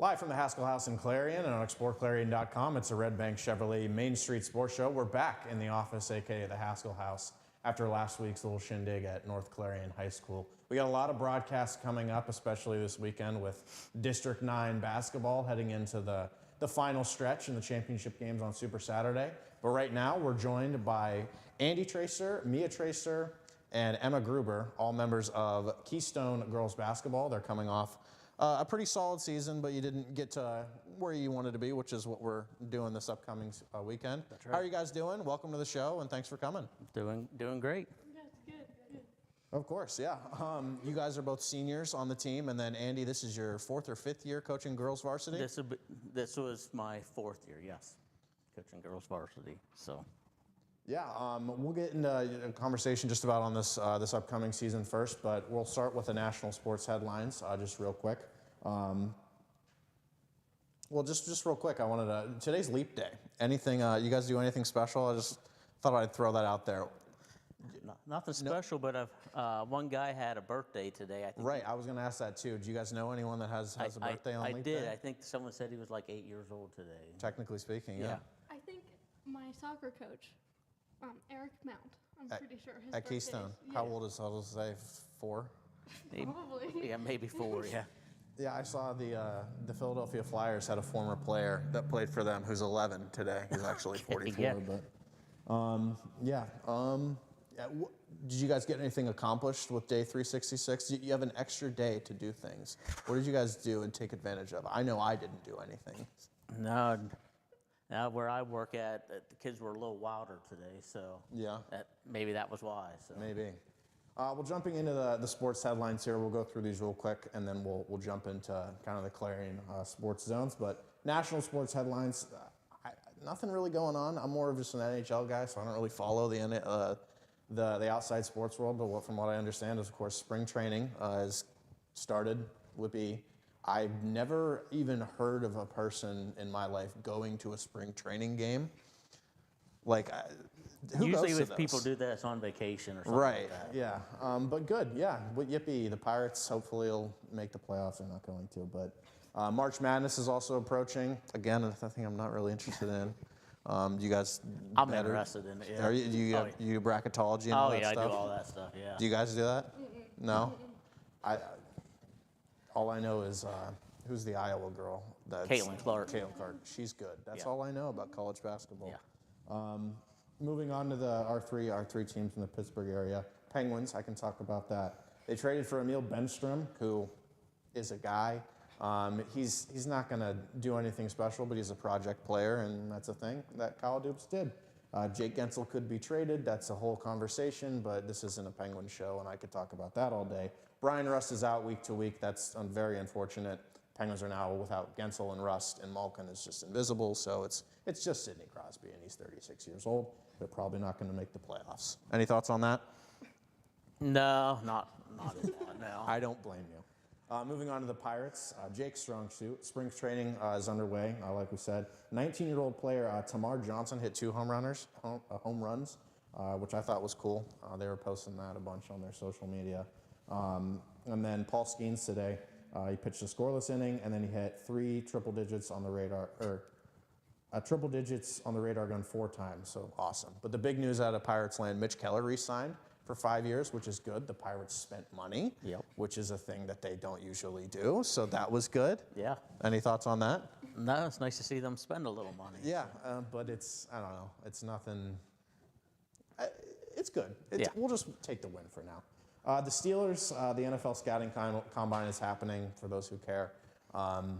Live from the Haskell House in Clarion and on exploreClarion.com, it's a Redbank Chevrolet Main Street Sports Show. We're back in the office, aka the Haskell House, after last week's little shindig at North Clarion High School. We got a lot of broadcasts coming up, especially this weekend with District 9 basketball heading into the final stretch in the championship games on Super Saturday. But right now, we're joined by Andy Traister, Mia Traister, and Emma Gruber, all members of Keystone Girls Basketball. They're coming off a pretty solid season, but you didn't get to where you wanted to be, which is what we're doing this upcoming weekend. That's right. How are you guys doing? Welcome to the show, and thanks for coming. Doing great. Yes, good. Of course, yeah. You guys are both seniors on the team, and then Andy, this is your 4th or 5th year coaching girls varsity? This was my 4th year, yes, coaching girls varsity. So. Yeah, we'll get into a conversation just about on this this upcoming season first, but we'll start with the national sports headlines just real quick. Well, just real quick, I wanted to. Today's Leap Day. Anything? You guys do anything special? I just thought I'd throw that out there. Nothing special, but one guy had a birthday today. I think. Right, I was going to ask that too. Do you guys know anyone that has a birthday on Leap Day? I did. I think someone said he was like 8 years old today. Technically speaking, yeah. I think my soccer coach, Eric Mount, I'm pretty sure his At Keystone. is, How yeah. old is he? I'll say 4? Probably. Yeah, maybe 4, yeah. Yeah, I saw the Philadelphia Flyers had a former player that played for them who's 11 today. He's actually 44, Yeah. but did you guys get anything accomplished with day 366? You have an extra day to do things. What did you guys do and take advantage of? I know I didn't do anything. No, now where I work at, the kids were a little wilder today, so Yeah. Maybe that was why. So. Maybe. Well, jumping into the sports headlines here, we'll go through these real quick, and then we'll jump into kind of the Clarion sports zones. But national sports headlines, nothing really going on. I'm more of just an NHL guy, so I don't really follow the outside sports world. But from what I understand is, of course, spring training has started. I've never even heard of a person in my life going to a spring training game. Like, who Usually goes to if those? people do that, it's on vacation or something Right, like that. yeah. But good, yeah. But yippee, the Pirates hopefully will make the playoffs. They're not going to, but March Madness is also approaching. Again, a thing I'm not really interested in. You guys I'm interested in it, yeah. Are you, do you, you do bracketology and all that stuff? I do all that stuff, yeah. Do you guys do that? No? All I know is, who's the Iowa girl? Caitlin Clark. Caitlin Clark. She's good. That's Yeah. all I know about college basketball. Yeah. Moving on to our three teams in the Pittsburgh area. Penguins, I can talk about that. They traded for Emil Benstrom, who is a guy. He's not going to do anything special, but he's a project player, and that's a thing that Kyle Dupes did. Jake Gensel could be traded. That's a whole conversation, but this isn't a Penguin show, and I could talk about that all day. Brian Rust is out week to week. That's very unfortunate. Penguins are now without Gensel and Rust, and Malkin is just invisible, so it's just Sidney Crosby, and he's 36 years old. They're probably not going to make the playoffs. Any thoughts on that? No, not as bad, no. I don't blame you. Moving on to the Pirates, Jake Strong suit. Spring training is underway, like we said. 19-year-old player Tamar Johnson hit 2 home runs, which I thought was cool. They were posting that a bunch on their social media. And then Paul Skeens today, he pitched a scoreless inning, and then he hit 3 triple digits on the radar, triple digits on the radar gun 4 times, so awesome. But the big news out of Pirates land, Mitch Keller re-signed for 5 years, which is good. The Pirates spent money, which is a thing that they don't usually do, so that was good. Yeah. Any thoughts on that? No, it's nice to see them spend a little money. Yeah, but I don't know, it's nothing, it's good. We'll just take the win for now. The Steelers, the NFL scouting combine is happening for those who care. I'm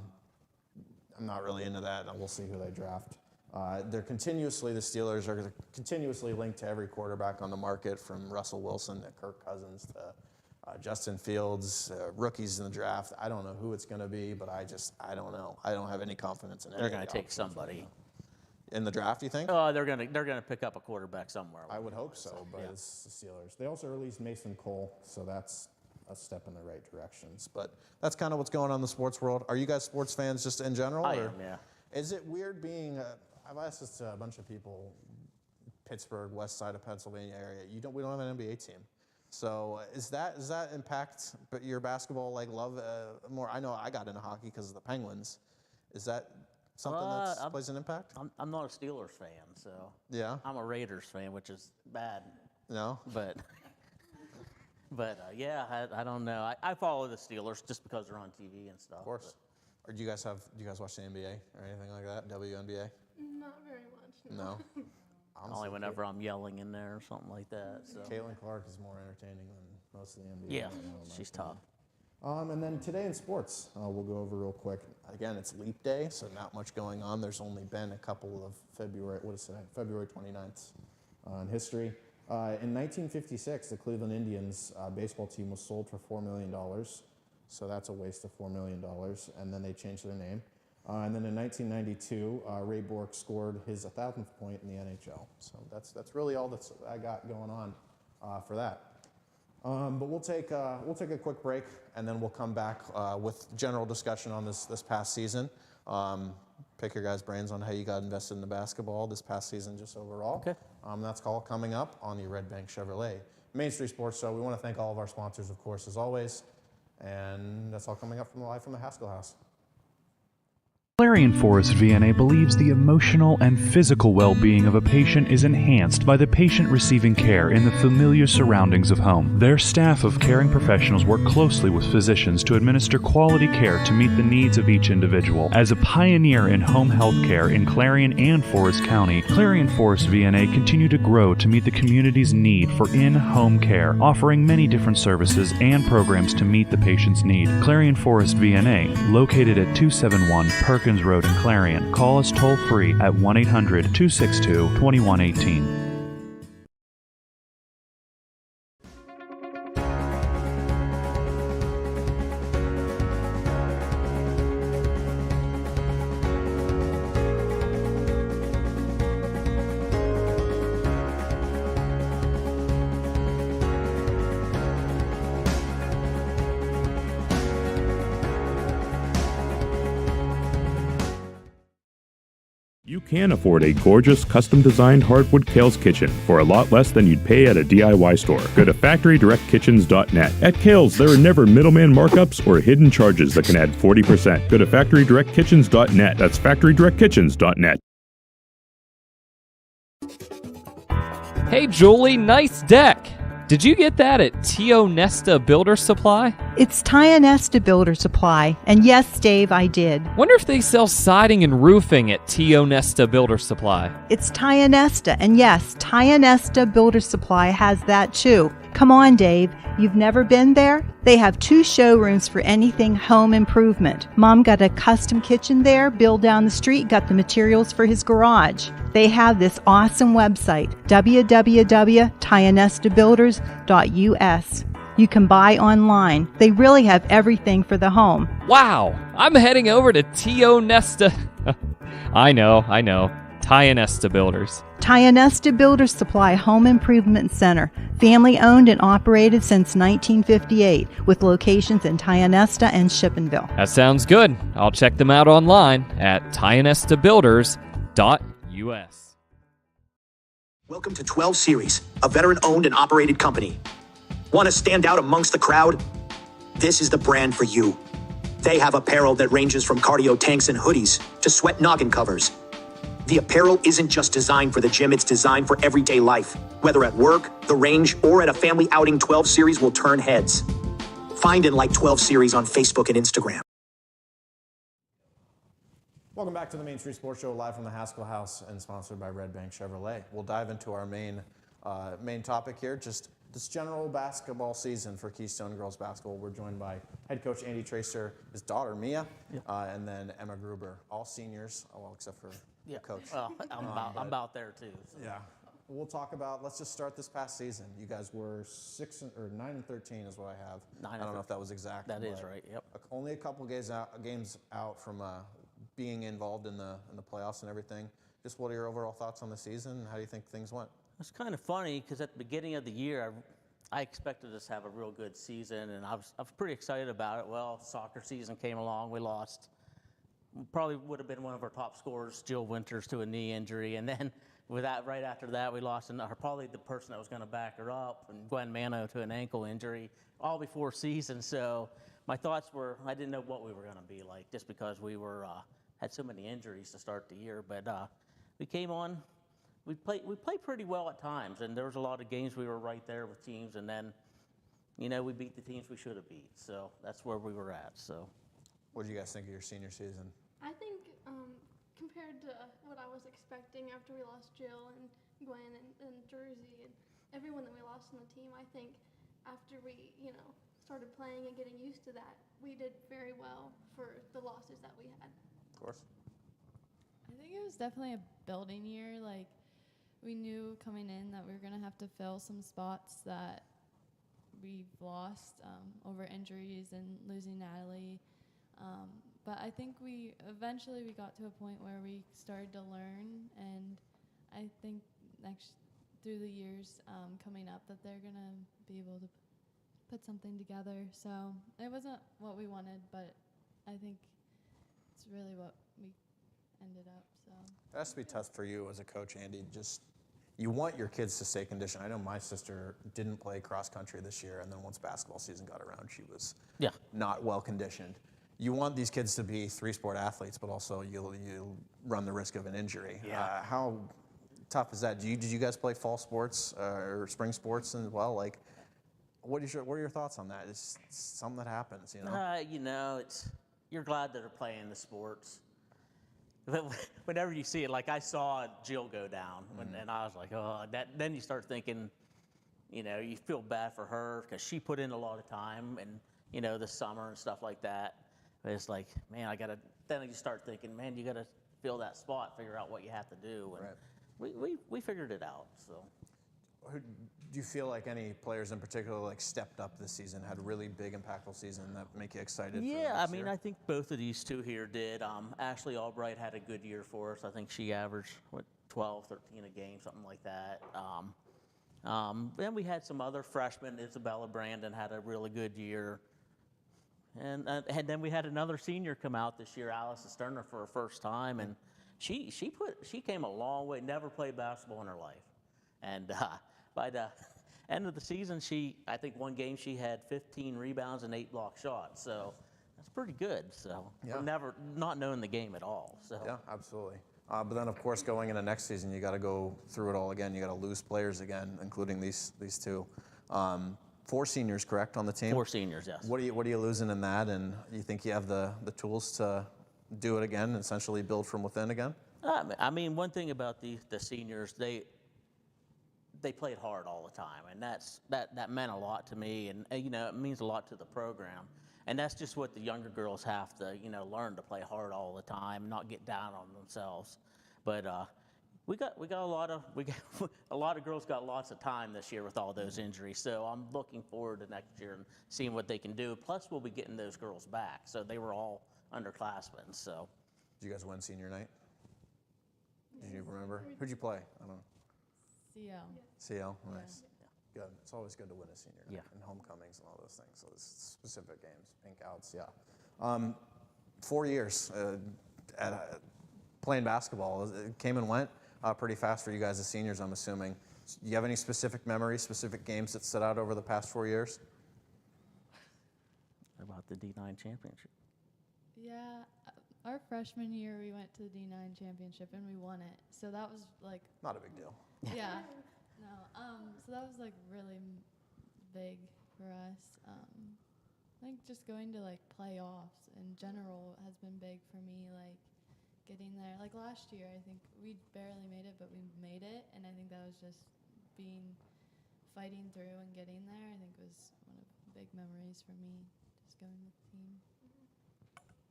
not really into that, and we'll see who they draft. The Steelers are continuously linked to every quarterback on the market, from Russell Wilson to Kirk Cousins to Justin Fields, rookies in the draft. I don't know who it's going to be, but I don't know. I don't have any confidence in it. They're going to take somebody. In the draft, you think? They're gonna pick up a quarterback somewhere. I would hope so, but it's the Steelers. They also released Mason Cole, so that's a step in the right directions. But that's kind of what's going on in the sports world. Are you guys sports fans just in general? I am, yeah. Is it weird being, I've asked this to a bunch of people, Pittsburgh, west side of Pennsylvania area. We don't have an NBA team. So does that impact your basketball love more? I know I got into hockey because of the Penguins. Is that something that plays an impact? I'm not a Steelers fan, so Yeah. I'm a Raiders fan, which is bad. No. But yeah, I don't know. I follow the Steelers just because they're on TV and stuff. Of course. Or do you guys watch the NBA or anything like that? WNBA? Not very much. No. Only whenever I'm yelling in there or something like that. So. Caitlin Clark is more entertaining than most of the NBA. Yeah, she's tough. And then today in sports, we'll go over real quick. Again, it's Leap Day, so not much going on. There's only been a couple of February 29th in history. In 1956, the Cleveland Indians baseball team was sold for $4 million. So that's a waste of $4 million. And then they changed their name. And then in 1992, Ray Bork scored his 1,000th point in the NHL. So that's really all that I got going on for that. But we'll take a quick break, and then we'll come back with general discussion on this past season. Pick your guys' brains on how you got invested in the basketball this past season, just overall. Okay. That's all coming up on the Redbank Chevrolet Main Street Sports Show. We want to thank all of our sponsors, of course, as always. And that's all coming up live from the Haskell House. Clarion Forest VNA believes the emotional and physical well-being of a patient is enhanced by the patient receiving care in the familiar surroundings of home. Their staff of caring professionals work closely with physicians to administer quality care to meet the needs of each individual. As a pioneer in home health care in Clarion and Forest County, Clarion Forest VNA continue to grow to meet the community's need for in-home care, offering many different services and programs to meet the patient's need. Clarion Forest VNA, located at 271 Perkins Road in Clarion. Call us toll-free at 1-800-262-2118. You can afford a gorgeous, custom-designed hardwood Kale's kitchen for a lot less than you'd pay at a DIY store. Go to FactoryDirectKitchens.net. At Kale's, there are never middleman markups or hidden charges that can add 40%. Go to FactoryDirectKitchens.net. That's FactoryDirectKitchens.net. Hey Julie, nice deck! Did you get that at Tio Nesta Builder Supply? It's Nesta Builder Supply, and yes, Dave, I did. Wonder if they sell siding and roofing at Tio Nesta Builder Supply. It's Nesta, and yes, Nesta Builder Supply has that too. Come on, Dave, you've never been there? They have 2 showrooms for anything home improvement. Mom got a custom kitchen there. Bill down the street got the materials for his garage. They have this awesome website, www.tionestabuilders.us. You can buy online. They really have everything for the home. Wow, I'm heading over to Tio Nesta. I know. Tionesta Builders. Tionesta Builder Supply Home Improvement Center, family owned and operated since 1958, with locations in Tionesta and Shippenville. That sounds good. I'll check them out online at tionestabuilders.us. Welcome to 12 Series, a veteran-owned and operated company. Want to stand out amongst the crowd? This is the brand for you. They have apparel that ranges from cardio tanks and hoodies to sweat noggin covers. The apparel isn't just designed for the gym, it's designed for everyday life. Whether at work, the range, or at a family outing, 12 Series will turn heads. Find and like 12 Series on Facebook and Instagram. Welcome back to the Main Street Sports Show, live from the Haskell House and sponsored by Redbank Chevrolet. We'll dive into our main topic here, just this general basketball season for Keystone girls basketball. We're joined by head coach Andy Traister, his daughter Mia, and then Emma Gruber, all seniors, well, except for the coach. Well, I'm about there too. So. Yeah. We'll talk about, let's just start this past season. You guys were 9-13 is what I have. I don't know if that was exact. That is right, yep. Only a couple games out from being involved in the playoffs and everything. Just what are your overall thoughts on the season, and how do you think things went? It's kind of funny because at the beginning of the year, I expected us to have a real good season, and I was pretty excited about it. Well, soccer season came along, we lost. Probably would have been one of our top scorers, Jill Winters, to a knee injury, and then right after that, we lost probably the person that was going to back her up, and Gwen Mano to an ankle injury, all before season. So my thoughts were, I didn't know what we were going to be like, just because we were had so many injuries to start the year. But we came on, we played pretty well at times, and there was a lot of games we were right there with teams, and then, you know, we beat the teams we should have beat. So that's where we were at. So, What did you guys think of your senior season? I think compared to what I was expecting after we lost Jill and Gwen and Jersey and everyone that we lost on the team, I think after we, started playing and getting used to that, we did very well for the losses that we had. Of course. I think it was definitely a building year. Like, we knew coming in that we were going to have to fill some spots that we've lost over injuries and losing Natalie. But I think we eventually got to a point where we started to learn, and I think through the years coming up that they're going to be able to put something together. So it wasn't what we wanted, but I think it's really what we ended up. So It has to be tough for you as a coach, Andy. Just, you want your kids to stay conditioned. I know my sister didn't play cross country this year, and then once basketball season got around, she was not well conditioned. You want these kids to be three-sport athletes, but also you run the risk of an injury. Yeah. How tough is that? Did you guys play fall sports or spring sports as well? Like, what are your thoughts on that? It's something that happens, you know? You're glad that they're playing the sports. But whenever you see it, like I saw Jill go down, and I was like, oh, then you start thinking, you feel bad for her because she put in a lot of time and, the summer and stuff like that. But it's like, man, then you start thinking, man, you got to fill that spot, figure out what you have to do. And we figured it out, so. Do you feel like any players in particular stepped up this season, had a really big, impactful season that make you excited? Yeah, for the next year? I think both of these two here did. Ashley Albright had a good year for us. I think she averaged 12, 13 a game, something like that. Then we had some other freshmen. Isabella Brandon had a really good year. And then we had another senior come out this year, Alice Sterner, for her first time, and she came a long way. Never played basketball in her life, and by the end of the season, I think one game she had 15 rebounds and 8 block shots. So that's pretty good. So from never not knowing the game at all. So yeah, absolutely. But then, of course, going into next season, you got to go through it all again. You got to lose players again, including these two. 4 seniors, correct, on the team? 4 seniors, yes. What are you losing in that? And you think you have the tools to do it again, and essentially build from within again? I mean, one thing about the seniors, they played hard all the time, and that meant a lot to me, and it means a lot to the program. And that's just what the younger girls have to learn, to play hard all the time, not get down on themselves. But we got a lot of girls got lots of time this year with all those injuries. So I'm looking forward to next year and seeing what they can do. Plus, we'll be getting those girls back. So they were all underclassmen. So. Did you guys win senior night? Did you remember? Who'd you play? I don't know. CL. CL, nice. Yeah. Good. It's always good to win a senior night, and homecomings and all those things. So those specific games, pink outs, 4 years playing basketball. It came and went pretty fast for you guys as seniors, I'm assuming. Do you have any specific memories, specific games that stood out over the past 4 years? About the D9 championship. Yeah, our freshman year we went to the D9 championship and we won it. So that was like Not a big deal. yeah, no. So that was like really big for us. I think just going to playoffs in general has been big for me. Like getting there. Like last year, I think we barely made it, but we made it, and I think that was just fighting through and getting there. I think was one of the big memories for me, just going with the team.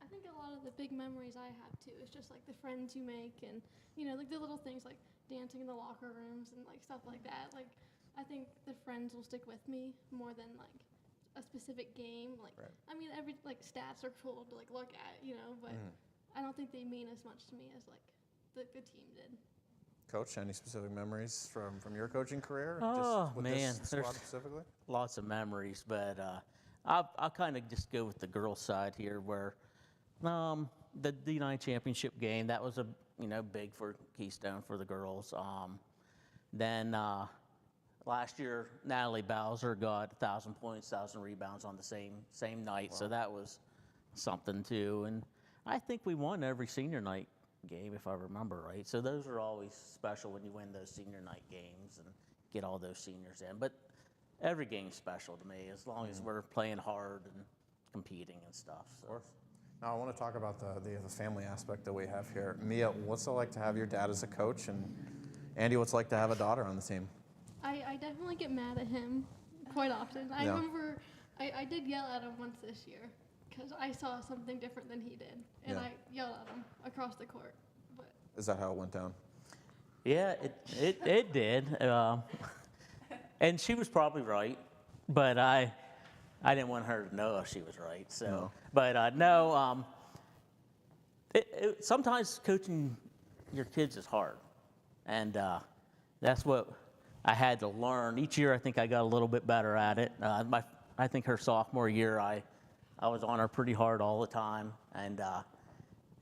I think a lot of the big memories I have too is just the friends you make, and the little things like dancing in the locker rooms and stuff like that. I think the friends will stick with me more than a specific game. Right. I mean, every stats are cool to look at, but I don't think they mean as much to me as the team did. Coach, any specific memories from your coaching career? Oh, just with man, this squad there's specifically? Lots of memories, but I'll kind of just go with the girls' side here, where the D9 championship game, that was big for Keystone for the girls. Then last year, Natalie Bowser got 1,000 points, 1,000 rebounds on the same night, so that was something too. And I think we won every senior night game, if I remember right. So those are always special when you win those senior night games and get all those seniors in. But every game's special to me, as long as we're playing hard and competing and stuff. So. Of course. Now I want to talk about the family aspect that we have here. Mia, what's it like to have your dad as a coach, and Andy, what's it like to have a daughter on the team? I definitely get mad at him quite often. I remember I did yell at him once this year because I saw something different than he did, and I yelled at him across the court. But Is that how it went down? Yeah, it did. And she was probably right, but I didn't want her to know if she was right. So, No. But sometimes coaching your kids is hard, and that's what I had to learn. Each year, I think I got a little bit better at it. I think her sophomore year, I was on her pretty hard all the time, and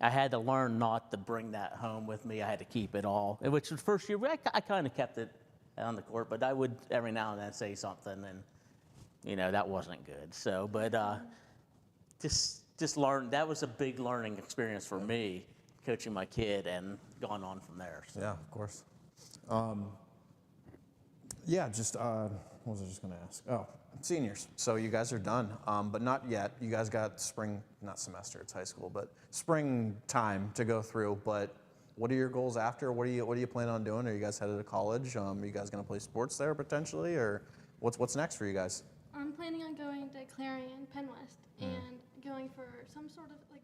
I had to learn not to bring that home with me. I had to keep it all, which was first year. I kind of kept it on the court, but I would every now and then say something, and that wasn't good. So, but just learn. That was a big learning experience for me, coaching my kid, and gone on from there. So. Yeah, of course. What was I just going to ask? Oh, seniors. So you guys are done, but not yet. You guys got spring, not semester, it's high school, but spring time to go through. But what are your goals after? What do you plan on doing? Are you guys headed to college? Are you guys going to play sports there potentially, or what's next for you guys? I'm planning on going to Clarion, Penn West, and going for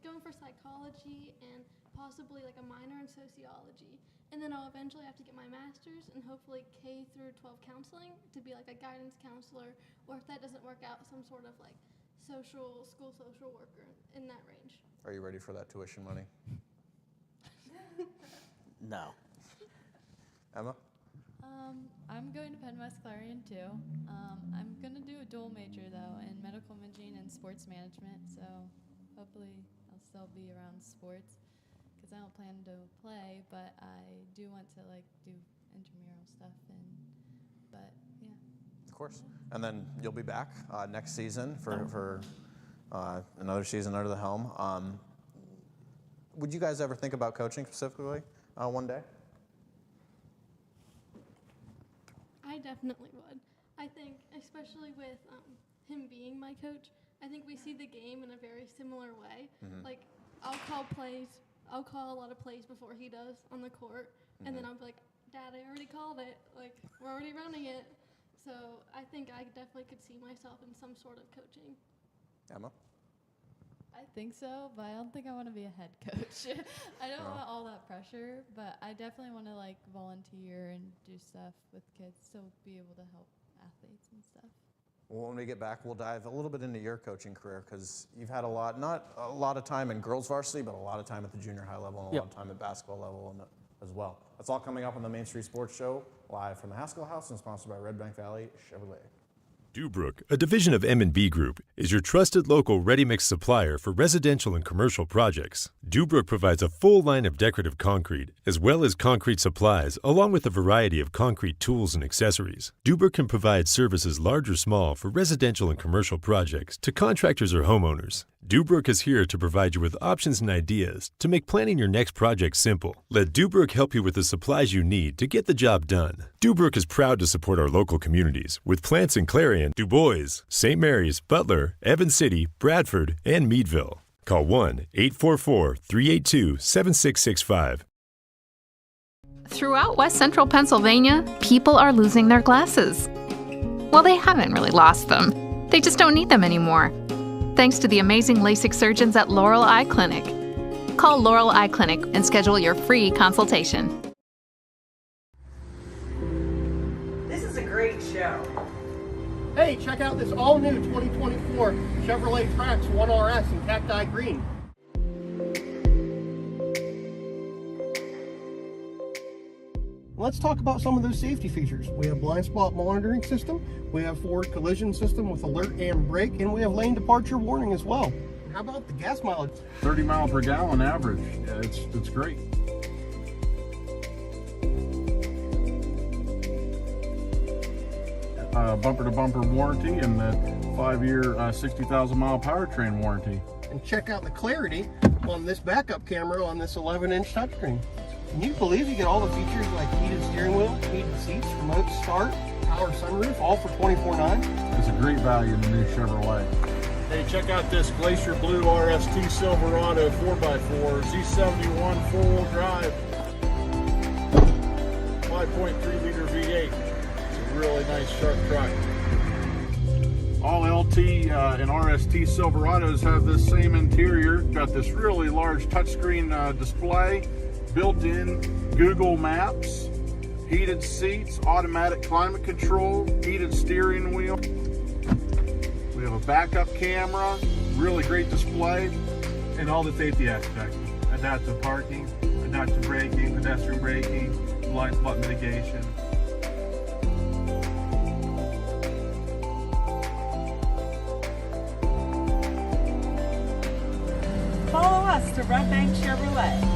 going for psychology and possibly like a minor in sociology. And then I'll eventually have to get my master's and hopefully K through 12 counseling to be like a guidance counselor, or if that doesn't work out, some sort of like school social worker in that range. Are you ready for that tuition money? No. Emma? I'm going to Penn West Clarion too. I'm going to do a dual major though in medical imaging and sports management, so hopefully I'll still be around sports because I don't plan to play, but I do want to do intramural stuff, but yeah. Of course. And then you'll be back next season for another season under the helm. Would you guys ever think about coaching specifically one day? I definitely would. I think, especially with him being my coach, I think we see the game in a very similar way. Like, I'll call a lot of plays before he does on the court, and then I'll be like, Dad, I already called it. Like, we're already running it. So I think I definitely could see myself in some sort of coaching. Emma? I think so, but I don't think I want to be a head coach. I don't want all that pressure, but I definitely want to volunteer and do stuff with kids to be able to help athletes and stuff. Well, when we get back, we'll dive a little bit into your coaching career because you've had not a lot of time in girls varsity, but a lot of time at the junior high level and a lot of time at basketball level as well. That's all coming up on the Main Street Sports Show, live from the Haskell House and sponsored by Redbank Valley Chevrolet. Dubrook, a division of M&B Group, is your trusted local ready-mix supplier for residential and commercial projects. Dubrook provides a full line of decorative concrete, as well as concrete supplies, along with a variety of concrete tools and accessories. Dubrook can provide services large or small for residential and commercial projects to contractors or homeowners. Dubrook is here to provide you with options and ideas to make planning your next project simple. Let Dubrook help you with the supplies you need to get the job done. Dubrook is proud to support our local communities with plants in Clarion, Du Bois, St. Mary's, Butler, Evans City, Bradford, and Meadville. Call 1-844-382-7665. Throughout West Central Pennsylvania, people are losing their glasses. Well, they haven't really lost them. They just don't need them anymore. Thanks to the amazing LASIK surgeons at Laurel Eye Clinic. Call Laurel Eye Clinic and schedule your free consultation. This is a great show. Hey, check out this all-new 2024 Chevrolet Trax 1RS in Cacti Green. Let's talk about some of those safety features. We have blind spot monitoring system, we have forward collision system with alert and brake, and we have lane departure warning as well. How about the gas mileage? 30 miles per gallon average. Yeah, it's great. bumper-to-bumper warranty and the 5-year 60,000 mile powertrain warranty. And check out the clarity on this backup camera on this 11-inch touchscreen. Can you believe you get all the features like heated steering wheel, heated seats, remote start, power sunroof, all for $24,900? It's a great value in the new Chevrolet. Hey, check out this Glacier Blue RST Silverado 4x4 Z71 four-wheel drive, 5.3 liter V8. It's a really nice, sharp truck. All LT and RST Silverados have this same interior. Got this really large touchscreen display, built-in Google Maps, heated seats, automatic climate control, heated steering wheel. We have a backup camera, really great display, and all the safety aspects. Adaptive parking, adaptive braking, pedestrian braking, blind spot mitigation. Follow us to Redbank Chevrolet.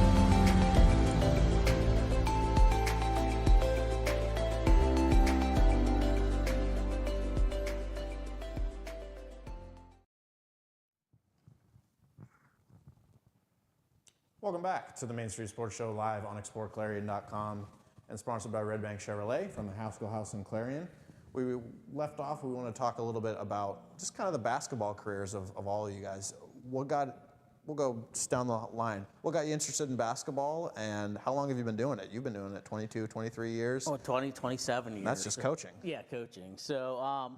Welcome back to the Main Street Sports Show live on exploreClarion.com and sponsored by Redbank Chevrolet from the Haskell House in Clarion. We left off, we want to talk a little bit about just kind of the basketball careers of all of you guys. We'll go just down the line. What got you interested in basketball and how long have you been doing it? You've been doing it 22, 23 years? Oh, 20, 27 years. That's just coaching. Yeah, coaching. So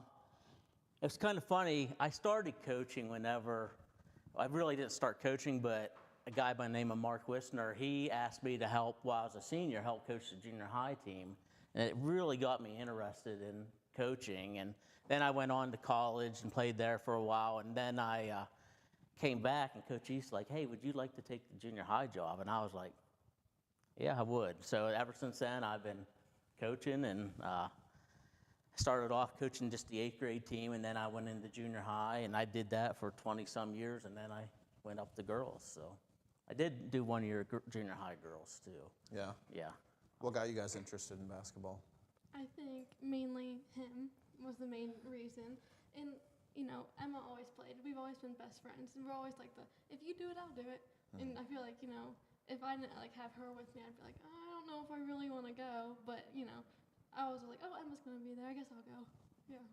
it's kind of funny. I started coaching whenever, I really didn't start coaching, but a guy by the name of Mark Wisner, he asked me to help while I was a senior, help coach the junior high team. And it really got me interested in coaching. And then I went on to college and played there for a while. And then I came back and Coach East like, hey, would you like to take the junior high job? And I was like, yeah, I would. So ever since then, I've been coaching and started off coaching just the 8th grade team. And then I went into junior high and I did that for 20 some years. And then I went up to girls. So I did do 1 year junior high girls too. Yeah. Yeah. What got you guys interested in basketball? I think mainly him was the main reason. And, you know, Emma always played. We've always been best friends. And we're always like if you do it, I'll do it. And I feel like, you know, if I didn't like have her with me, I'd be like, oh, I don't know if I really want to go. But, you know, I was like, oh, Emma's going to be there. I guess I'll go. Yeah.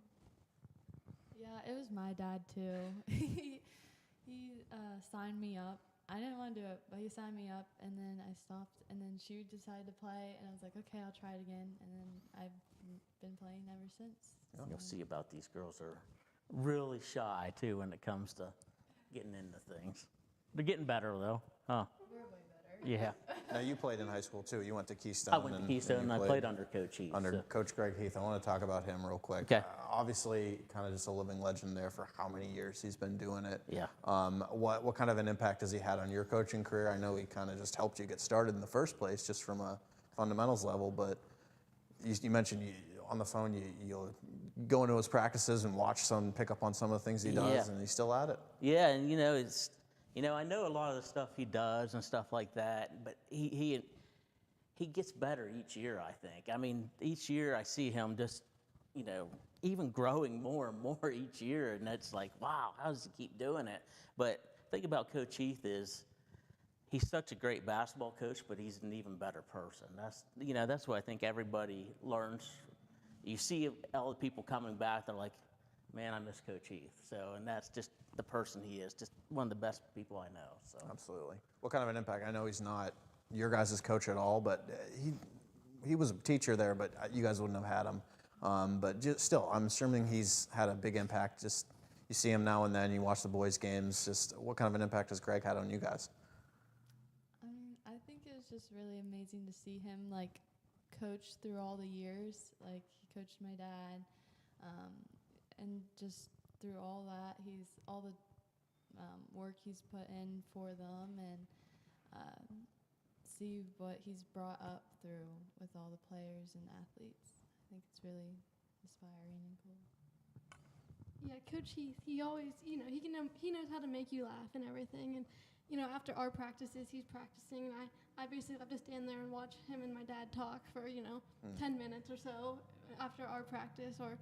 Yeah, it was my dad too. He signed me up. I didn't want to do it, but he signed me up, and then I stopped, and then she decided to play, and I was like, okay, I'll try it again, and then I've been playing ever since. So. You'll see about these girls are really shy, too, when it comes to getting into things. They're getting better, though, huh? We're way better. Yeah. Now, you played in high school, too. You went to Keystone. I went to Keystone, and I played under Coach Heath. Under Coach Greg Heath. I want to talk about him real quick. Okay. Obviously, kind of just a living legend there for how many years he's been doing it. Yeah. What kind of an impact has he had on your coaching career? I know he kind of just helped you get started in the first place, just from a fundamentals level, but you mentioned on the phone you'll go into his practices and pick up on some of the things he does, and he's still at it. Yeah, and I know a lot of the stuff he does and stuff like that, but he gets better each year, I think. I mean, each year I see him just, even growing more and more each year, and it's like, wow, how does he keep doing it? But the thing about Coach Heath is he's such a great basketball coach, but he's an even better person. That's what I think everybody learns. You see all the people coming back, they're like, man, I miss Coach Heath. So, and that's just the person he is, just one of the best people I know. So absolutely. What kind of an impact? I know he's not your guys' coach at all, but he was a teacher there, but you guys wouldn't have had him. But still, I'm assuming he's had a big impact. Just you see him now and then, you watch the boys' games. Just what kind of an impact has Greg had on you guys? I think it was just really amazing to see him coach through all the years. Like he coached my dad, and just through all that, all the work he's put in for them, and see what he's brought up through with all the players and athletes. I think it's really inspiring and cool. Yeah, Coach Heath, he always, he knows how to make you laugh and everything. And, after our practices, he's practicing, and I basically have to stand there and watch him and my dad talk for, 10 minutes or so after our practice, or,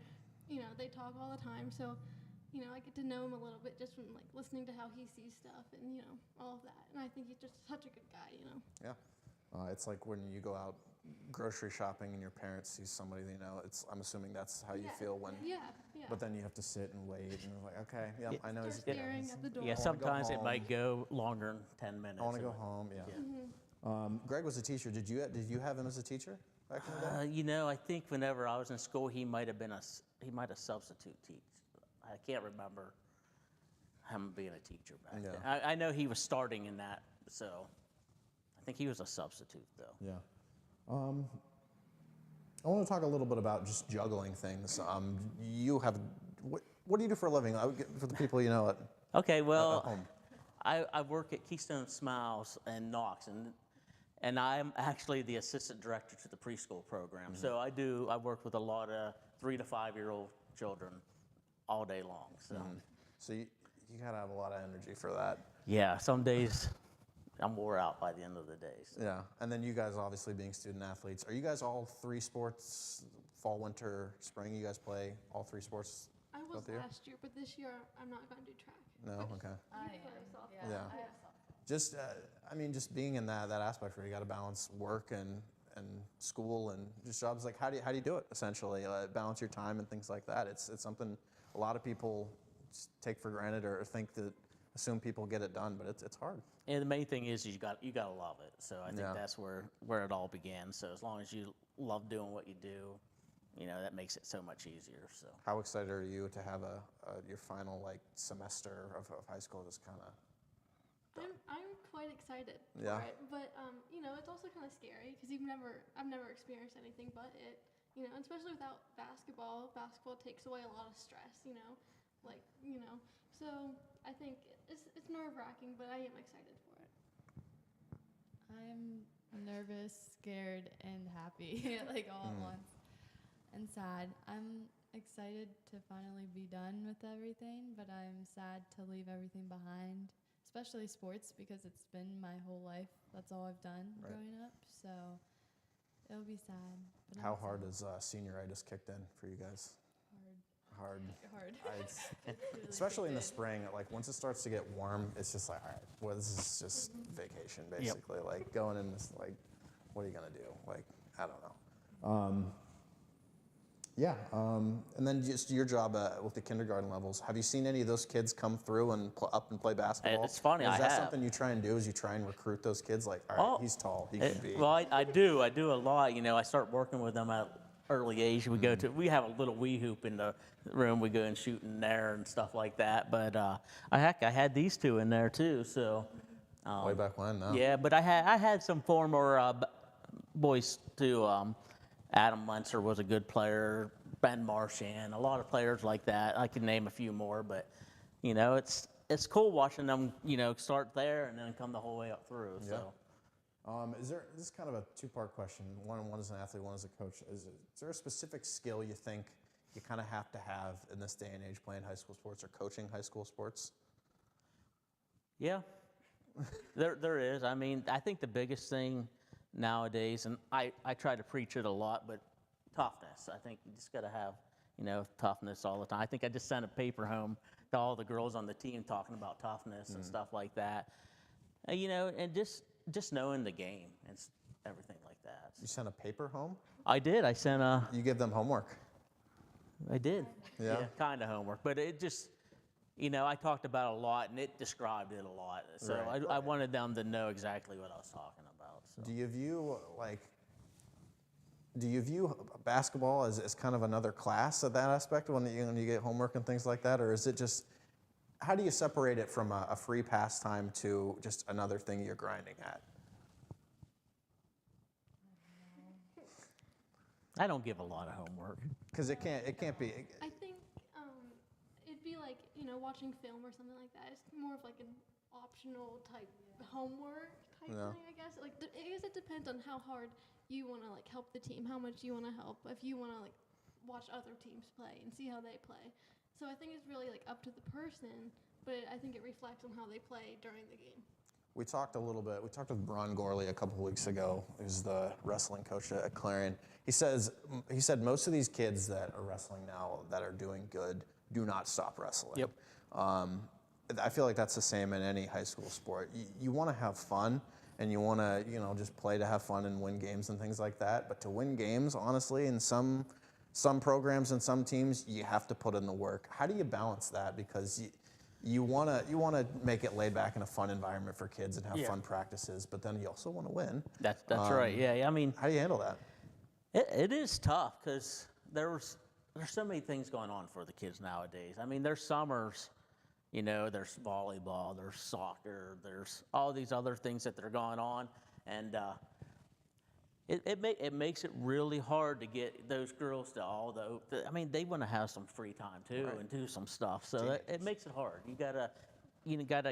they talk all the time, so I get to know him a little bit just from like listening to how he sees stuff and all of that. And I think he's just such a good guy. Yeah. It's like when you go out grocery shopping and your parents see somebody they know. I'm assuming that's how you feel when. Yeah. But then you have to sit and wait and you're like, okay, yeah, I know he's staring at the door. Yeah, sometimes it might go longer than 10 minutes. I want to go home. Yeah. Greg was a teacher. Did you have him as a teacher back in the day? I think whenever I was in school, he might have substitute teach. I can't remember him being a teacher back then. I know he was starting in that, so I think he was a substitute though. Yeah. I want to talk a little bit about just juggling things. You have what do you do for a living? For the people you know at Okay, well, at home. I work at Keystone Smiles in Knox, and I'm actually the assistant director to the preschool program. So I work with a lot of 3 to 5 year old children all day long. So you gotta have a lot of energy for that. Yeah, some days I'm wore out by the end of the day. So. Yeah, and then you guys obviously being student athletes, are you guys all 3 sports, fall, winter, spring? You guys play all 3 sports? I was last year, but this year I'm not going to do track. No, okay. Yeah. Just, just being in that aspect where you got to balance work and school and just jobs. Like, how do you do it essentially? Balance your time and things like that. It's something a lot of people just take for granted or assume people get it done, but it's hard. And the main thing is you got to love it. So I think that's where it all began. So as long as you love doing what you do, that makes it so much easier. So how excited are you to have your final semester of high school just kind of? I'm quite excited for it, but it's also kind of scary because I've never experienced anything but it. And especially without basketball. Basketball takes away a lot of stress. So I think it's nerve-wracking, but I am excited for it. I'm nervous, scared, and happy, all at once, and sad. I'm excited to finally be done with everything, but I'm sad to leave everything behind, especially sports, because it's been my whole life. That's all I've done growing up, so it'll be sad. But how hard has senioritis kicked in for you guys? Hard. Especially in the spring, once it starts to get warm, it's just like, all right, well, this is just vacation, basically. Yep. Going in this, what are you gonna do? I don't know. And then just your job with the kindergarten levels. Have you seen any of those kids come through and up and play basketball? It's funny. Is that something you try and do? Is you try and recruit those kids? All right, he's tall, he can be. Well, I do a lot. I start working with them at early age. We have a little wee hoop in the room. We go and shoot in there and stuff like that. But I had these 2 in there too. So way back when, no? Yeah, but I had some former boys too. Adam Munster was a good player. Ben Marchand, a lot of players like that. I could name a few more, but it's cool watching them start there and then come the whole way up through. Yeah. So. This is kind of a 2-part question. One is an athlete, one is a coach. Is there a specific skill you think you kind of have to have in this day and age playing high school sports or coaching high school sports? Yeah, there is. I think the biggest thing nowadays, and I try to preach it a lot, but toughness. I think you just got to have, toughness all the time. I think I just sent a paper home to all the girls on the team talking about toughness and stuff like that. And just knowing the game and everything like that. You sent a paper home? I did. I sent You give them homework? I did. Yeah kind of homework. But it just, I talked about it a lot, and it described it a lot. So I wanted them to know exactly what I was talking about. So. Do you view basketball as kind of another class at that aspect when you get homework and things like that? Or is it just, how do you separate it from a free pastime to just another thing you're grinding at? I don't give a lot of homework. Because it can't be. I think it'd be like, watching film or something like that. It's more of an optional type homework type thing, I guess. It depends on how hard you want to help the team, how much you want to help, if you want to watch other teams play and see how they play. So I think it's really up to the person, but I think it reflects on how they play during the game. We talked a little bit. We talked with Bron Gorley a couple weeks ago, who's the wrestling coach at Clarion. He said most of these kids that are wrestling now that are doing good do not stop wrestling. Yep. I feel like that's the same in any high school sport. You want to have fun, and you want to just play to have fun and win games and things like that. But to win games, honestly, in some programs and some teams, you have to put in the work. How do you balance that? Because you want to make it laid back in a fun environment for kids and have fun practices, but then you also want to win. That's right. Yeah. I mean, how do you handle that? It is tough because there's so many things going on for the kids nowadays. I mean, there's summers, there's volleyball, there's soccer, there's all these other things that are going on, and it makes it really hard to get those girls to I mean, they want to have some free time too and do some stuff. So it makes it hard. You gotta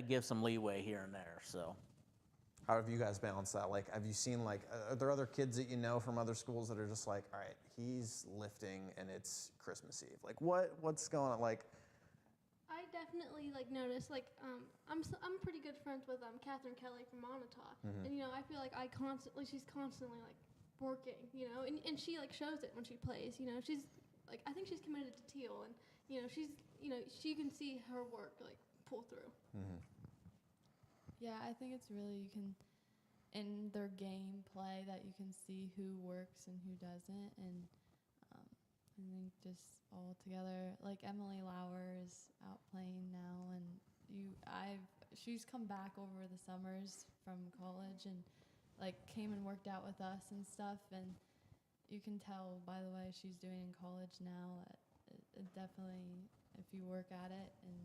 give some leeway here and there. So. How have you guys balanced that? Like, have you seen, are there other kids that you know from other schools that are just like, all right, he's lifting and it's Christmas Eve? Like, what's going on? Like, I definitely notice I'm pretty good friends with Catherine Kelly from Montauk, and I feel like she's constantly working, and she shows it when she plays. She's I think she's committed to teal, and she's she can see her work pull through. Mm-hmm. Yeah, I think it's really in their game play that you can see who works and who doesn't, and I think just all together, Emily Lauer is out playing now, and she's come back over the summers from college and came and worked out with us and stuff, and you can tell by the way she's doing in college now that it definitely, if you work at it and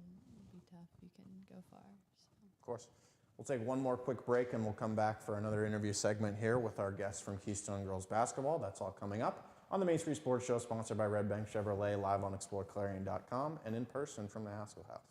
be tough, you can go far. So. Of course. We'll take one more quick break and we'll come back for another interview segment here with our guests from Keystone Girls Basketball. That's all coming up on the Main Street Sports Show, sponsored by Redbank Chevrolet, live on exploreClarion.com and in person from the Haskell House.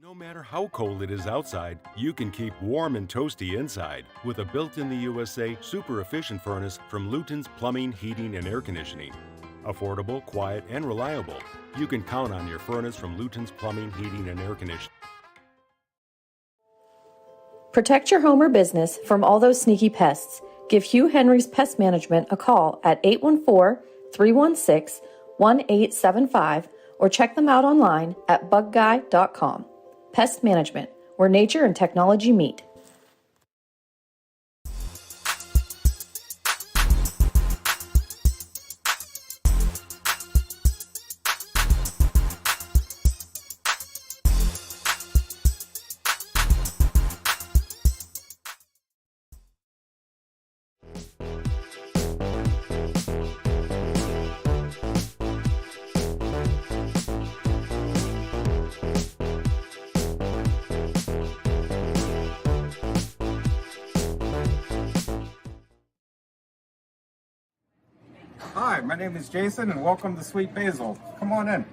No matter how cold it is outside, you can keep warm and toasty inside with a built-in-the-USA super efficient furnace from Luton's Plumbing, Heating, and Air Conditioning. Affordable, quiet, and reliable. You can count on your furnace from Luton's Plumbing, Heating, and Air Conditioning. Protect your home or business from all those sneaky pests. Give Hugh Henry's Pest Management a call at 814-316-1875 or check them out online at bugguy.com. Pest Management, where nature and technology meet. Hi, my name is Jason and welcome to Sweet Basil. Come on in.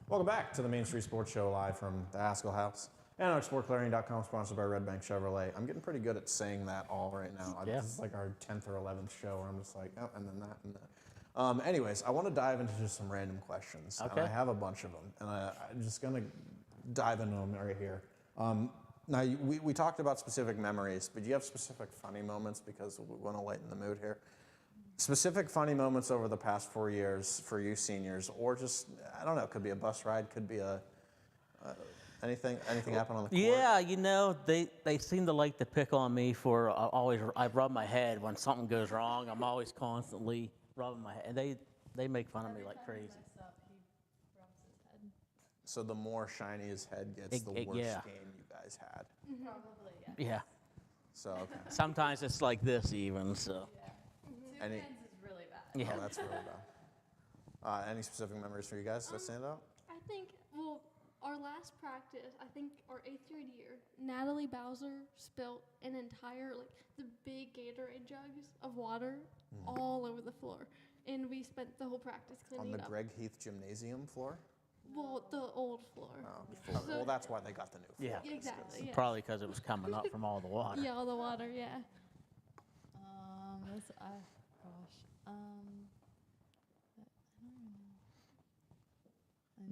Welcome back to the Main Street Sports Show, live from the Haskell House and on exploreClarion.com, sponsored by Redbank Chevrolet. I'm getting pretty good at saying that all right now. Yeah. This is like our 10th or 11th show where I'm just like, oh, and then that and that. Anyways, I want to dive into just some random questions. Okay. And I have a bunch of them, and I'm just going to dive into them right here. Now, we talked about specific memories, but do you have specific funny moments? Because we want to lighten the mood here. Specific funny moments over the past 4 years for you seniors, or just, I don't know, it could be a bus ride, could be Anything happen on the court? Yeah, you know, they seem to like to pick on me for I rub my head when something goes wrong. I'm always constantly rubbing my head, and they make fun of me like crazy. So the more shiny his head gets, the worse game you guys had. Probably, Yeah. So okay. Sometimes it's like this even. So. Two hands is really bad. Yeah. Oh, that's really bad. Any specific memories for you guys that stand out? I think, well, our last practice, I think our 8th grade year, Natalie Bowser spilt an entire, like, the big Gatorade jugs of water all over the floor. And we spent the whole practice cleaning On the it up. Greg Heath Gymnasium floor? Well, the old floor. Oh, well, that's why they got the new floor. Yeah. Exactly, yeah. Probably because it was coming up from all the water. Yeah, all the water, yeah.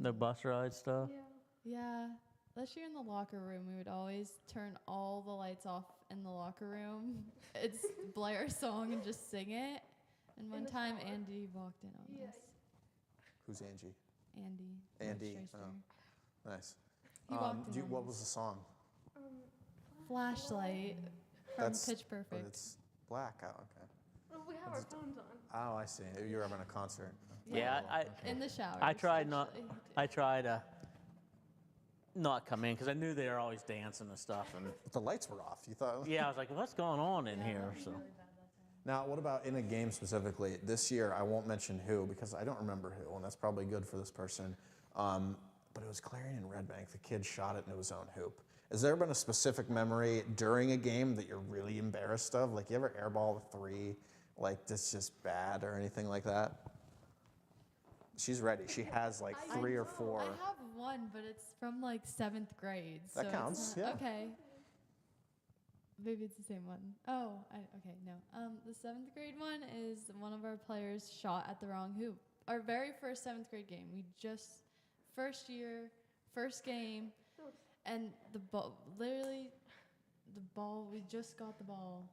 No bus ride stuff? Yeah. Last year in the locker room, we would always turn all the lights off in the locker room. It's blare a song and just sing it. And one time, Andy walked in on us. Who's Angie? Andy. Oh, nice. He walked in on What us. was the song? Flashlight from Pitch But Perfect. it's black. Oh, okay. Well, we have our phones on. Oh, I see. You were having a concert. Yeah, in the shower. I tried to not come in because I knew they were always dancing and stuff. And But the lights were off. You thought? yeah, I was like, what's going on in here? So. Now, what about in a game specifically? This year, I won't mention who because I don't remember who, and that's probably good for this person. But it was Clarion and Redbank. The kid shot it into his own hoop. Has there been a specific memory during a game that you're really embarrassed of? Like, you ever airball a 3, like, that's just bad or anything like that? She's ready. She has like 3 or 4. I have one, but it's from like 7th grade. That so counts, it's not, yeah. Okay. Maybe it's the same one. Oh, okay, no. The 7th grade one is one of our players shot at the wrong hoop. Our very first 7th grade game. We just, first year, first game, and the ball, literally, we just got the ball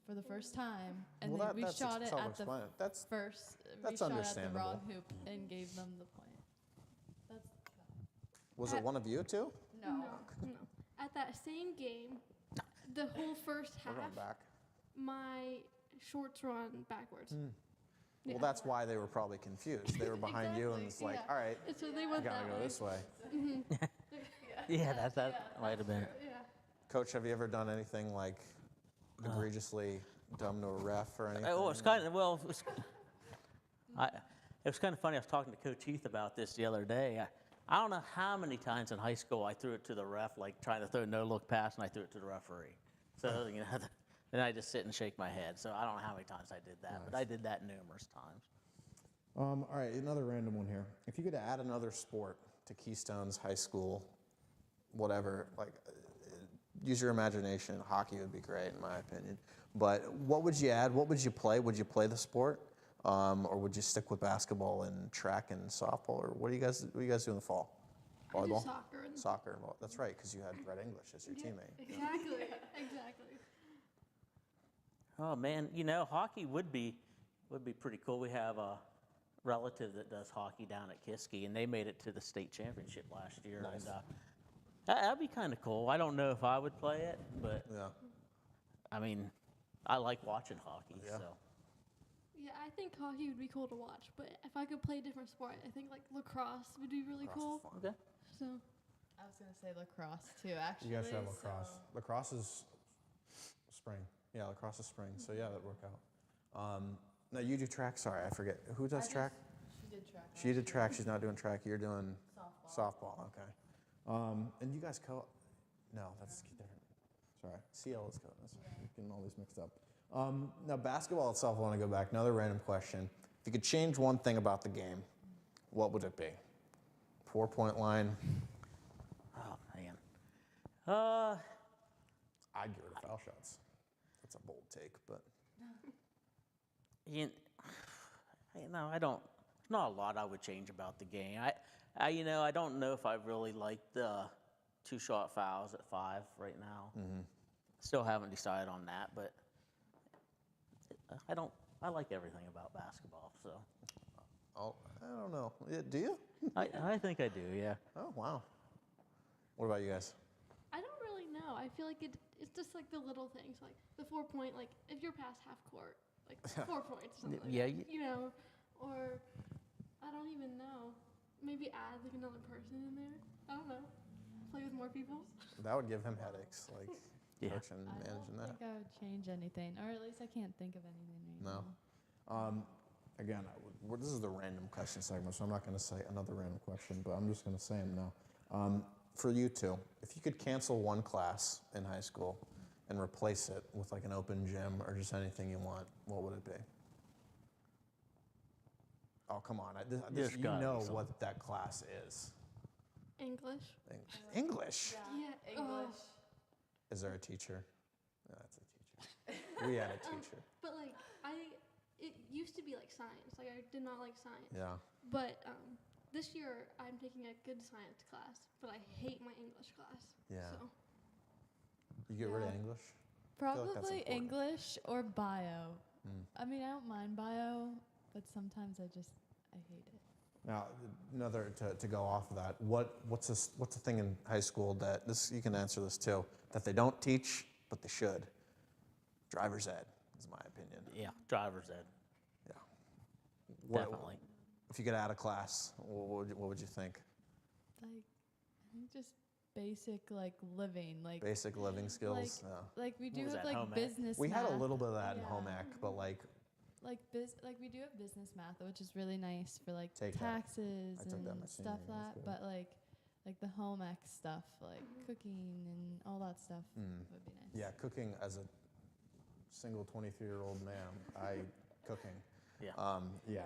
for the first time, and Well, then we that's shot it at the self-explanatory. That's we shot at the understandable. wrong hoop and gave them the point. That's Was it one of you two? No. At that same game, the whole first We're half, going back. my shorts were on backwards. Well, that's why they were probably confused. They were behind you, and it's like, all right, So they you went gotta that go way. this way. Yeah, that might have been it. Yeah. Coach, have you ever done anything like egregiously dumb to a ref or anything? Oh, it's kind of it was kind of funny. I was talking to Coach Heath about this the other day. I don't know how many times in high school I threw it to the ref, like trying to throw a no-look pass, and I threw it to the referee. So you know, then I just sit and shake my head. So I don't know how many times I did that, but I did that numerous times. All right, another random one here. If you could add another sport to Keystone's high school, whatever, like use your imagination. Hockey would be great, in my opinion. But what would you add? What would you play? Would you play the sport, or would you stick with basketball and track and softball? Or what do you guys do in the fall? Volleyball? I do soccer. Soccer. Well, that's right, because you had Red English as your teammate. Exactly. Oh man, you know, hockey would be pretty cool. We have a relative that does hockey down at Kiski, and they made it to the state championship last year. Nice. And that'd be kind of cool. I don't know if I would play it, but Yeah. I mean, I like watching hockey. Yeah. So Yeah, I think hockey would be cool to watch, but if I could play a different sport, I think like lacrosse would be really cool. okay. So I was gonna say lacrosse too, actually. You guys should have lacrosse. so- Lacrosse is spring. Yeah, lacrosse is spring. So yeah, that'd work out. Now you do track. Sorry, I forget. Who does track? She did track. She did track. She's not doing track. You're doing softball. Okay. And you guys No, that's different. Sorry. CL is that's I'm getting all these mixed up. Now basketball itself. I want to go back. Another random question. If you could change one thing about the game, what would it be? 4-point line. Oh man. I'd get rid of foul shots. That's a bold take, but. You know, I don't. There's not a lot I would change about the game. I don't know if I really like the 2-shot fouls at 5 right now. Still haven't decided on that, but I like everything about basketball. So. Oh, I don't know. Do you? I think I do. Yeah. Oh wow. What about you guys? I don't really know. I feel like it's just like the little things, like the 4 point, like if you're past half court, like 4 points, or something Yeah, like that, you know, or I don't even know. Maybe add like another person in there. I don't know. Play with more people. That would give him headaches, like Yeah. coaching and I managing don't that. think I would change anything, or at least I can't think of anything right No. now. Again, this is the random question segment, so I'm not going to say another random question, but I'm just going to say them now. For you two, if you could cancel one class in high school and replace it with like an open gym or just anything you want, what would it be? Oh, come on. There's You gotta be know something. what that class is. English. English? Yeah. English. Is there a teacher? No, that's a teacher. We had a teacher. But like it used to be like science. Like I did not like science. Yeah. But this year I'm taking a good science class, but I hate my English class. Yeah. So. You get rid of Yeah. English? I feel like that's Probably important. English or bio. Mm. I mean, I don't mind bio, but sometimes I hate it. Now, another to go off of that, what's the thing in high school that you can answer this too, that they don't teach but they should? Driver's ed is my opinion. Yeah, driver's ed. Yeah. Definitely. If you could add a class, what would you think? Like, I think just basic like living, like Basic living skills. Yeah. like we do was have that, like home ec? business. We had a math. little bit of that in Yeah. home ec, but like Like we do have business math, which is really nice for like Take that. taxes I took that and my senior stuff year, that. that's good. But like the home ec stuff, like cooking and all that stuff would be nice. yeah, cooking as a single 23-year-old man, cooking. Yeah.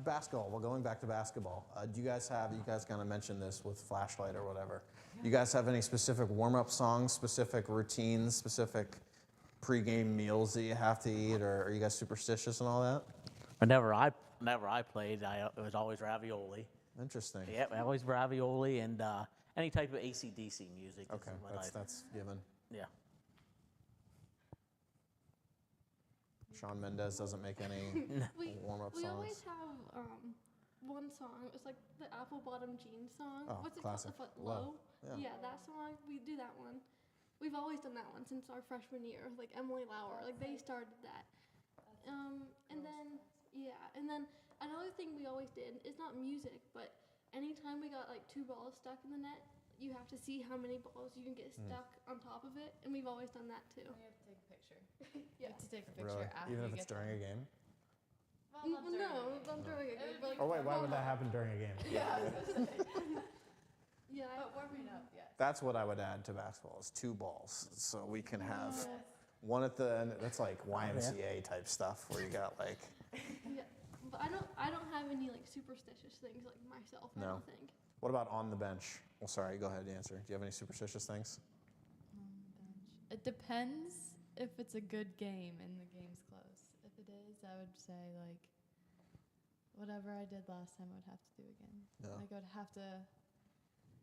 Basketball. Well, going back to basketball, you guys kind of mentioned this with flashlight or whatever. You guys have any specific warm-up songs, specific routines, specific pre-game meals that you have to eat, or are you guys superstitious and all that? Whenever I played, it was always ravioli. Interesting. Yeah, always ravioli and any type of AC/DC music. Okay, is what that's given. Yeah. Shawn Mendes doesn't make any warm-up We songs. always have one song. It's like the Apple Bottom Jeans song. Oh, What's it classic. called? Low. Low. Yeah. That song. We do that one. We've always done that one since our freshman year. Like Emily Lauer, like they started that. And then another thing we always did is not music, but anytime we got like 2 balls stuck in the net, you have to see how many balls you can get stuck on top of it, and we've always done that too. You have to take a picture. Yeah. You have to take a picture Really? after Even you if it's get during a game? Well, Not during a game. But like Oh wait, why would that warm-up. happen during a game? Yeah. But warming up, yes. That's what I would add to basketball is 2 balls, so we can have one at the end. That's like YMCA type stuff where you got like. Yeah. But I don't have any like superstitious things like myself. I No. don't think. What about on the bench? Well, sorry, go ahead and answer. Do you have any superstitious things? It depends if it's a good game and the game's close. If it is, I would say like whatever I did last time I would have to do again. Yeah. Like I would have to.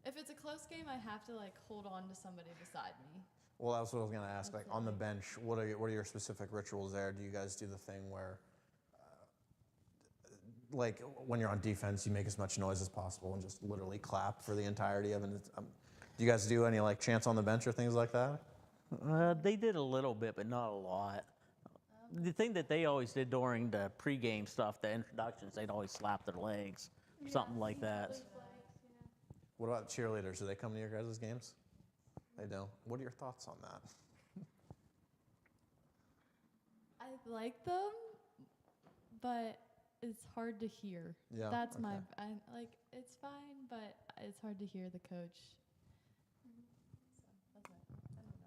If it's a close game, I have to like hold on to somebody beside me. Well, that's what I was gonna ask. That's Like on the bench, what are your specific rituals there? Do you guys do the thing where, like when you're on defense, you make as much noise as possible and just literally clap for the entirety of it? Do you guys do any like chants on the bench or things like that? They did a little bit, but not a lot. The thing that they always did during the pregame stuff, the introductions, they'd always slap their legs, something like that. What about cheerleaders? Do they come to your guys' games? They do. What are your thoughts on that? I like them, but it's hard to hear. Yeah, That's okay. it's fine, but it's hard to hear the coach.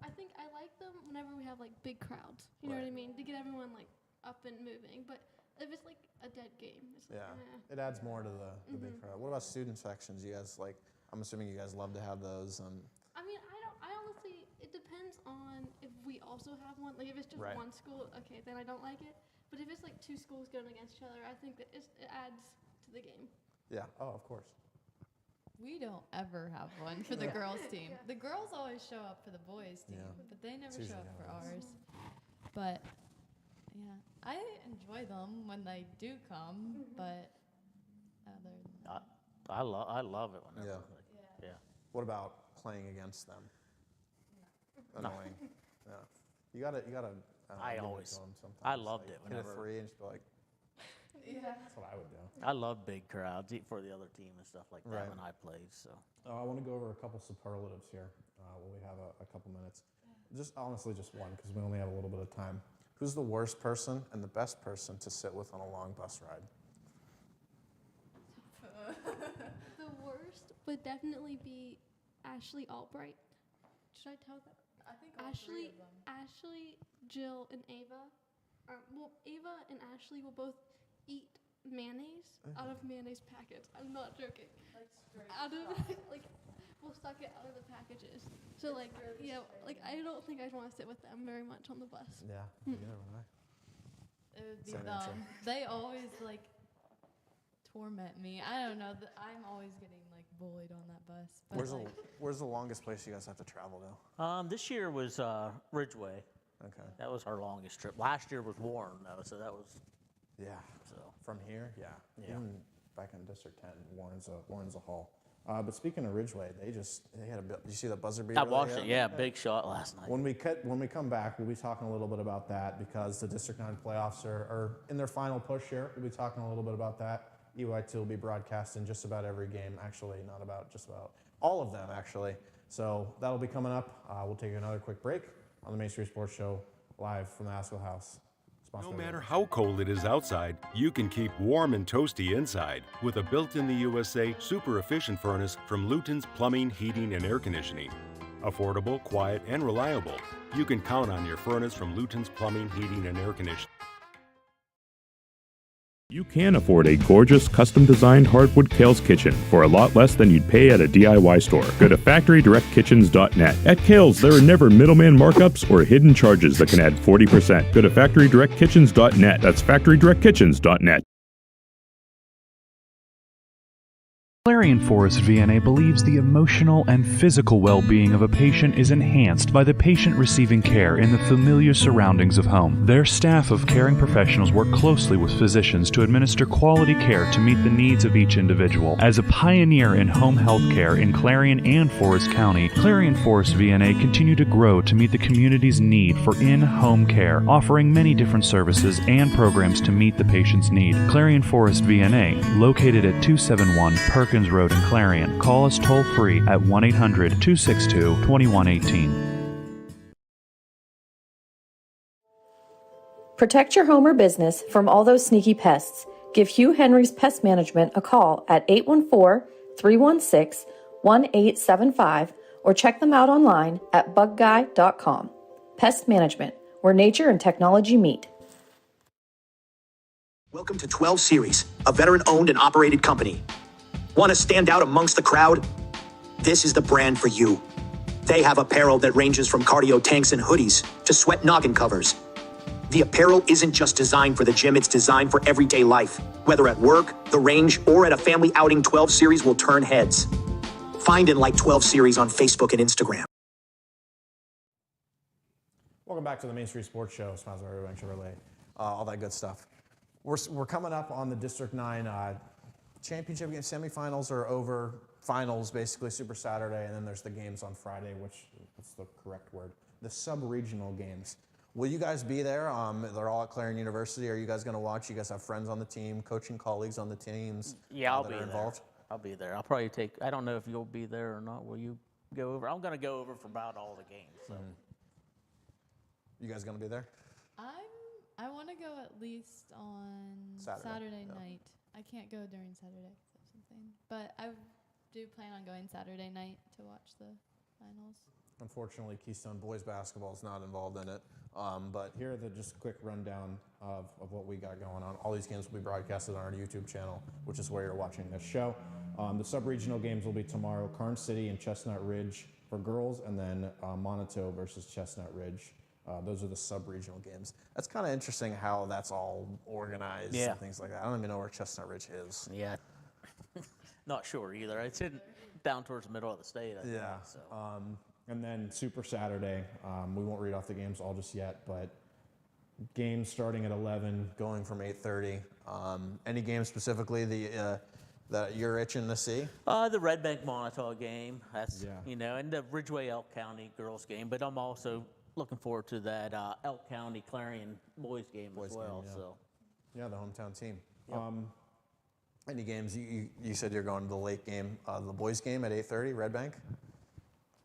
I think I like them whenever we have like big crowds. You know what I mean? To get everyone like up and moving. But if it's like a dead game, it's like, Yeah, it adds more to the big crowd. What about student sections? You guys like? I'm assuming you guys love to have those. I mean, I honestly, it depends on if we also have one. Like if it's just Right. one school, okay, then I don't like it. But if it's like 2 schools going against each other, I think that it adds to the game. Yeah. Oh, of course. We don't ever have one for the girls' team. The girls always show up for the boys' team, Yeah. but they never It's show usually up for how it is. ours. But yeah, I enjoy them when they do come, but other than that. I love it whenever. Yeah. Yeah. What about playing against them? Annoying. Yeah. You gotta. I give it always- to 'em sometimes. I loved like, it hit a whenever- 3 and just be like. Yeah. That's what I would do. I love big crowds for the other team and stuff like that Right. when I played. So I want to go over a couple superlatives here when we have a couple minutes. Just honestly, just one, because we only have a little bit of time. Who's the worst person and the best person to sit with on a long bus ride? The worst would definitely be Ashley Albright. Should I tell that? I think all three of them. Ashley, Jill, and Ava. Well, Ava and Ashley will both eat mayonnaise out of mayonnaise packets. I'm not joking. Like straight Out of stuff. like, we'll suck it out of the packages. So like, yeah, like I don't think I'd want to sit with them very much on the bus. Yeah. Hmm. You never know. It would be Same answer. them. They always like torment me. I don't know. I'm always getting like bullied on that bus. But Where's the longest place you guys have to travel to? this year was Ridgeway. Okay. That was our longest trip. Last year was Warren though, so that was Yeah. so. From here, yeah. Yeah. Even back in District 10, Warren's a haul. But speaking of Ridgeway, they had a bit. Did you see the buzzer beater? I they watched had? it. Yeah, big shot last night. When we come back, we'll be talking a little bit about that because the District 9 playoffs are in their final push here. We'll be talking a little bit about that. EY2 will be broadcasting just about every game, actually, not about just about all of them, actually. So that'll be coming up. We'll take another quick break on the Main Street Sports Show live from the Haskell House. No matter how cold it is outside, you can keep warm and toasty inside with a built-in the USA super efficient furnace from Luton's Plumbing, Heating, and Air Conditioning. Affordable, quiet, and reliable. You can count on your furnace from Luton's Plumbing, Heating, and Air Conditioning. You can afford a gorgeous, custom-designed hardwood Kales kitchen for a lot less than you'd pay at a DIY store. Go to FactoryDirectKitchens.net. At Kales, there are never middleman markups or hidden charges that can add 40%. Go to FactoryDirectKitchens.net. That's FactoryDirectKitchens.net. Clarion Forest VNA believes the emotional and physical well-being of a patient is enhanced by the patient receiving care in the familiar surroundings of home. Their staff of caring professionals work closely with physicians to administer quality care to meet the needs of each individual. As a pioneer in home health care in Clarion and Forest County, Clarion Forest VNA continue to grow to meet the community's need for in-home care, offering many different services and programs to meet the patient's need. Clarion Forest VNA, located at 271 Perkins Road in Clarion. Call us toll-free at 1-800-262-2118. Protect your home or business from all those sneaky pests. Give Hugh Henry's Pest Management a call at 814-316-1875 or check them out online at bugguy.com. Pest Management, where nature and technology meet. Welcome to 12 Series, a veteran-owned and operated company. Want to stand out amongst the crowd? This is the brand for you. They have apparel that ranges from cardio tanks and hoodies to sweat noggin covers. The apparel isn't just designed for the gym, it's designed for everyday life. Whether at work, the range, or at a family outing, 12 Series will turn heads. Find and like 12 Series on Facebook and Instagram. Welcome back to the Main Street Sports Show, sponsored by Redbank Chevrolet, all that good stuff. We're coming up on the District 9 championship game. Semifinals are over, finals basically Super Saturday, and then there's the games on Friday, which what's the correct word? The sub-regional games. Will you guys be there? They're all at Clarion University. Are you guys going to watch? You guys have friends on the team, coaching colleagues on the teams? Yeah, I'll that be are there. involved? I'll be there. I'll probably take. I don't know if you'll be there or not. Will you go over? I'm going to go over for about all the games. So. You guys going to be there? I want to go at least on Saturday night. I can't go during Saturday because of something, but I do plan on going Saturday night to watch the finals. Unfortunately, Keystone boys basketball is not involved in it. But here are just a quick rundown of what we got going on. All these games will be broadcasted on our YouTube channel, which is where you're watching this show. The sub-regional games will be tomorrow, Karn City and Chestnut Ridge for girls, and then Monteto versus Chestnut Ridge. Those are the sub-regional games. That's kind of interesting how that's all organized and things like that. I don't even know where Chestnut Ridge is. Yeah. Not sure either. It's down towards the middle of the state, I think. So. And then Super Saturday, we won't read off the games all just yet, but games starting at 11, going from 8:30. Any game specifically that you're itching to see? The Redbank Montauk game, that's, and the Ridgeway Elk County girls game, but I'm also looking forward to that Elk County Clarion boys game as well. Yeah, the hometown team. Yep. Any games? You said you're going to the late game, the boys game at 8:30, Redbank?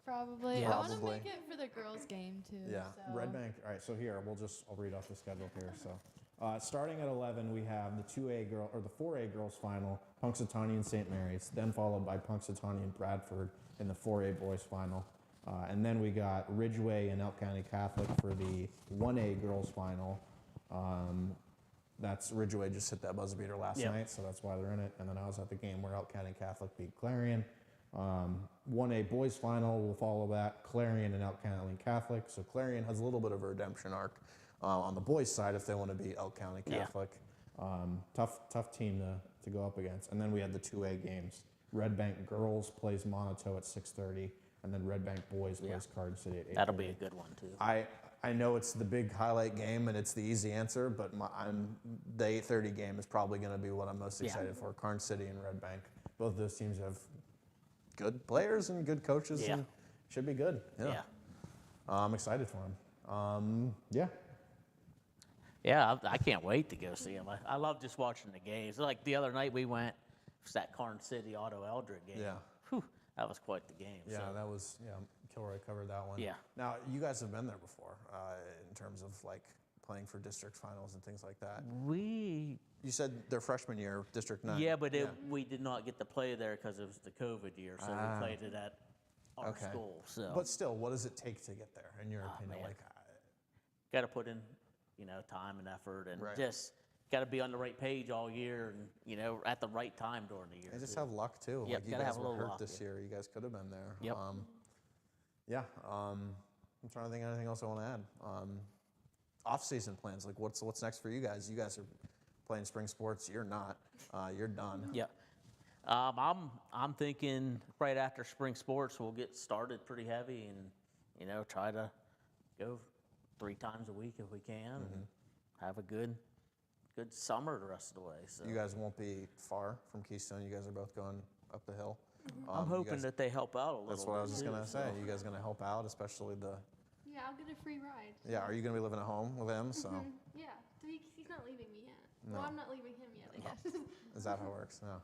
Probably. Yeah. I want to Probably. make it for the girls' game too. Yeah, so. Redbank. All right, so here I'll read off the schedule here. So, starting at 11, we have the 4A girls final, Punxsutawney and St. Mary's, then followed by Punxsutawney and Bradford in the 4A boys final, and then we got Ridgeway and Elk County Catholic for the 1A girls final. That's Ridgeway just hit that buzzer beater last night, so that's why they're in it. And then I was at the game where Elk County Catholic beat Clarion. 1A boys final will follow that, Clarion and Elk County Catholic. So Clarion has a little bit of a redemption arc on the boys' side if they want to beat Elk County Catholic. Tough team to go up against. And then we had the 2A games. Redbank girls plays Montauk at 6:30, and then Redbank boys plays Garden City at 8:30. That'll be a good one too. I know it's the big highlight game and it's the easy answer, but the 8:30 game is probably going to be what I'm most excited for. Garden City and Redbank. Both of those teams have good players and good coaches and should be good. Yeah. I'm excited for them. Yeah, I can't wait to go see them. I love just watching the games. Like the other night we went, it was that Garden City Otto Eldred game. Yeah. Whew, that was quite the game. Yeah, that was, Kilroy covered that one. Yeah. Now, you guys have been there before in terms of like playing for district finals and things like that. You said their freshman year, District 9. Yeah, but we did not get to play there because it was the COVID year, so we played it at our school. So. But still, what does it take to get there, in your opinion? Man. Got to put in, time and effort, and just got to be on the right page all year, and at the right time during the year. And just have luck too. Yep, like you guys were hurt this year. You guys could have been there. Yep. I'm trying to think of anything else I want to add. Off-season plans, like what's next for you guys? You guys are playing spring sports. You're not. You're done. Yeah. I'm thinking right after spring sports we'll get started pretty heavy and try to go 3 times a week if we can and have a good summer the rest of the way. So you guys won't be far from Keystone. You guys are both going up the hill. I'm hoping that they help out a little. That's what I was just gonna say. So. You guys gonna help out, especially the. Yeah, I'll get a free ride. Yeah, are you gonna be living at home with him? So. Yeah, he's not leaving me yet. No. Well, I'm not leaving him yet, I guess. Is that how it works? No.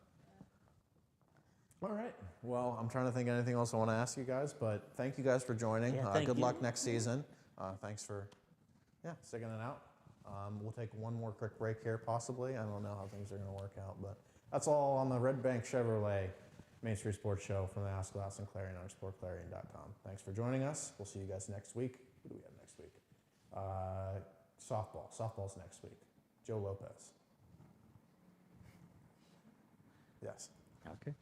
All right. Well, I'm trying to think of anything else I want to ask you guys, but thank you guys for joining. Good luck next season. Thanks for, sticking it out. We'll take one more quick break here, possibly. I don't know how things are going to work out, but that's all on the Redbank Chevrolet Main Street Sports Show from the Haskell House and Clarion on exploreClarion.com. Thanks for joining us. We'll see you guys next week. Who do we have next week? Softball. Softball's next week. Joe Lopez. Yes. Okay.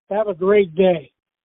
Have a great day.